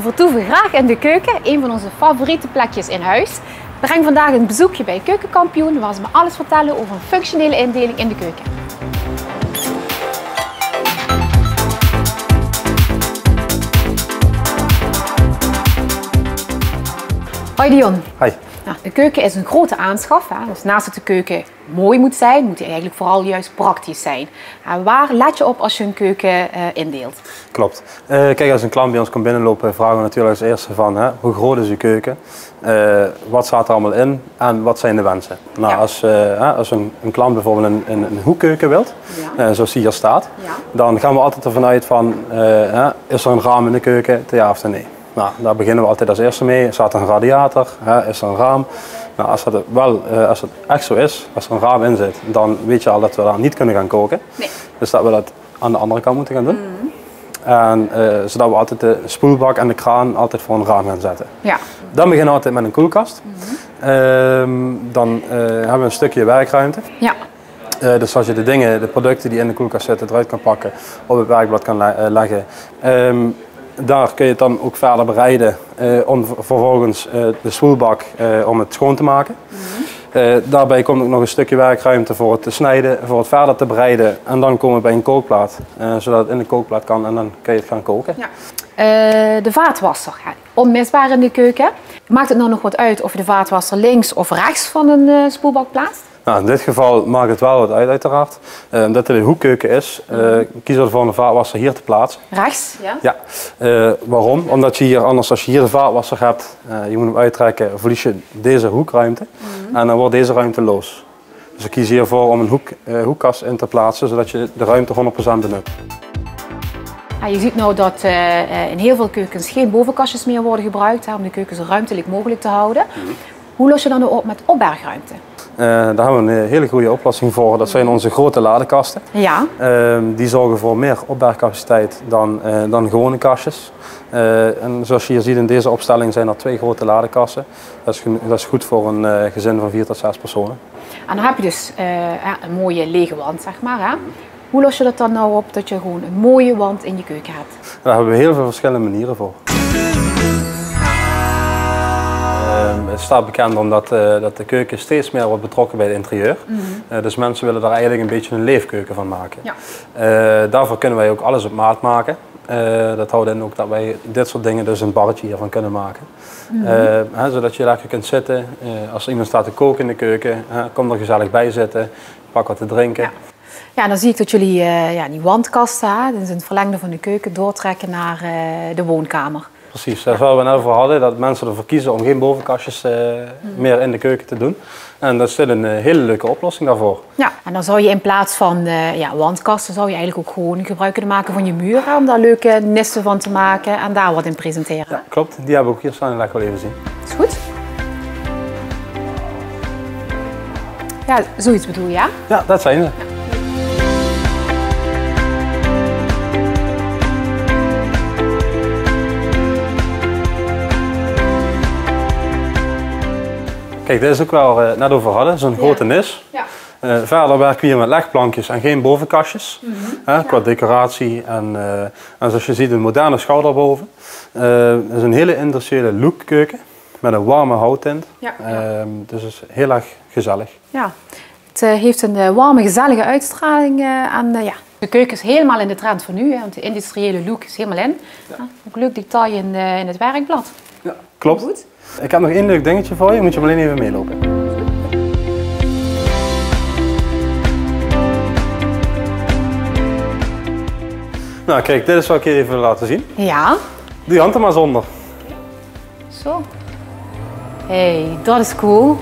we vertoeven graag in de keuken, een van onze favoriete plekjes in huis. We brengen vandaag een bezoekje bij Keukenkampioen, waar ze me alles vertellen over een functionele indeling in de keuken. Hoi Dion. Hoi. Nou, de keuken is een grote aanschaf. Hè? Dus naast dat de keuken mooi moet zijn, moet die eigenlijk vooral juist praktisch zijn. Waar let je op als je een keuken indeelt? Klopt. Kijk, als een klant bij ons komt binnenlopen, vragen we natuurlijk als eerste van hoe groot is uw keuken? Wat staat er allemaal in en wat zijn de wensen? Nou, ja. Als een klant bijvoorbeeld een hoekkeuken wilt, ja. Zoals die hier staat, ja. Dan gaan we altijd ervan uit van, is er een raam in de keuken, ja of nee? Nou, daar beginnen we altijd als eerste mee. Staat er een radiator? Is er een raam? Nou, als het echt zo is, als er een raam in zit, dan weet je al dat we daar niet kunnen gaan koken. Nee. Dus dat we dat aan de andere kant moeten gaan doen. En, zodat we altijd de spoelbak en de kraan altijd voor een raam gaan zetten. Ja. Dan beginnen we altijd met een koelkast. Dan hebben we een stukje werkruimte. Ja. Dus als je de producten die in de koelkast zitten, eruit kan pakken, op het werkblad kan leggen. Daar kun je het dan ook verder bereiden om vervolgens de spoelbak om het schoon te maken. Daarbij komt ook nog een stukje werkruimte voor het te snijden, voor het verder te bereiden. En dan komen we bij een kookplaat, zodat het in de kookplaat kan en dan kun je het gaan koken. Ja. De vaatwasser, onmisbaar in de keuken. Maakt het nou nog wat uit of je de vaatwasser links of rechts van een spoelbak plaatst? Nou, in dit geval maakt het wel wat uit uiteraard. Omdat het een hoekkeuken is, kiezen we ervoor om de vaatwasser hier te plaatsen. Rechts? Ja. Ja. Waarom? Omdat je hier anders, als je hier de vaatwasser hebt, je moet hem uittrekken, verlies je deze hoekruimte en dan wordt deze ruimte los. Dus ik kies hiervoor om een hoekkast in te plaatsen, zodat je de ruimte 100% benut. Je ziet nou dat in heel veel keukens geen bovenkastjes meer worden gebruikt, om de keuken zo ruimtelijk mogelijk te houden. Hoe los je dan op met opbergruimte? Daar hebben we een hele goede oplossing voor. Dat zijn onze grote ladekasten. Ja. Die zorgen voor meer opbergcapaciteit dan gewone kastjes. En zoals je hier ziet in deze opstelling zijn er 2 grote ladekasten. Dat is goed voor een gezin van 4 tot 6 personen. En dan heb je dus een mooie lege wand, zeg maar. Hè? Hoe los je dat dan nou op dat je gewoon een mooie wand in je keuken hebt? Daar hebben we heel veel verschillende manieren voor. Het staat bekend omdat dat de keuken steeds meer wordt betrokken bij het interieur. Dus mensen willen daar eigenlijk een beetje een leefkeuken van maken. Ja. Daarvoor kunnen wij ook alles op maat maken. Dat houdt in ook dat wij dit soort dingen dus een barretje hiervan kunnen maken. Zodat je lekker kunt zitten. Als iemand staat te koken in de keuken, kom er gezellig bij zitten, pak wat te drinken. Ja. Ja, dan zie ik dat jullie die wandkasten, dat is het verlengde van de keuken, doortrekken naar de woonkamer. Precies, dat is waar we net over hadden, dat mensen ervoor kiezen om geen bovenkastjes meer in de keuken te doen. En dat is een hele leuke oplossing daarvoor. Ja, en dan zou je in plaats van wandkasten, zou je eigenlijk ook gewoon gebruik kunnen maken van je muren, om daar leuke nisten van te maken en daar wat in presenteren. Ja, klopt, die hebben we ook hier staan en dat wel even zien. Is goed. Ja, zoiets bedoel je, ja? Ja, dat zijn ze. Ja. Kijk, dit is ook wel net over hadden, zo'n grote nis. Ja. Verder werken we hier met legplankjes en geen bovenkastjes. Qua decoratie en zoals je ziet een moderne schouw daarboven. Het is een hele industriële look keuken met een warme houttint. Ja. Dus het is heel erg gezellig. Ja, het heeft een warme gezellige uitstraling de keuken is helemaal in de trend van nu, want de industriële look is helemaal in. Ja. Ook leuk detail in het werkblad. Ja, klopt. Goed. Ik heb nog één leuk dingetje voor je, moet je maar alleen even meelopen. Nou kijk, dit is wat ik je even wil laten zien. Ja. Doe je hand er maar zonder. Zo. Hey, dat is cool.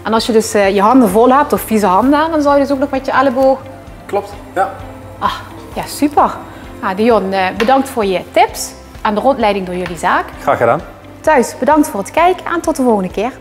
En als je dus je handen vol hebt of vieze handen, dan zou je dus ook nog met je elleboog... Klopt, ja. Ah, ja, super. Dion, bedankt voor je tips en de rondleiding door jullie zaak. Graag gedaan. Thuis, bedankt voor het kijken en tot de volgende keer.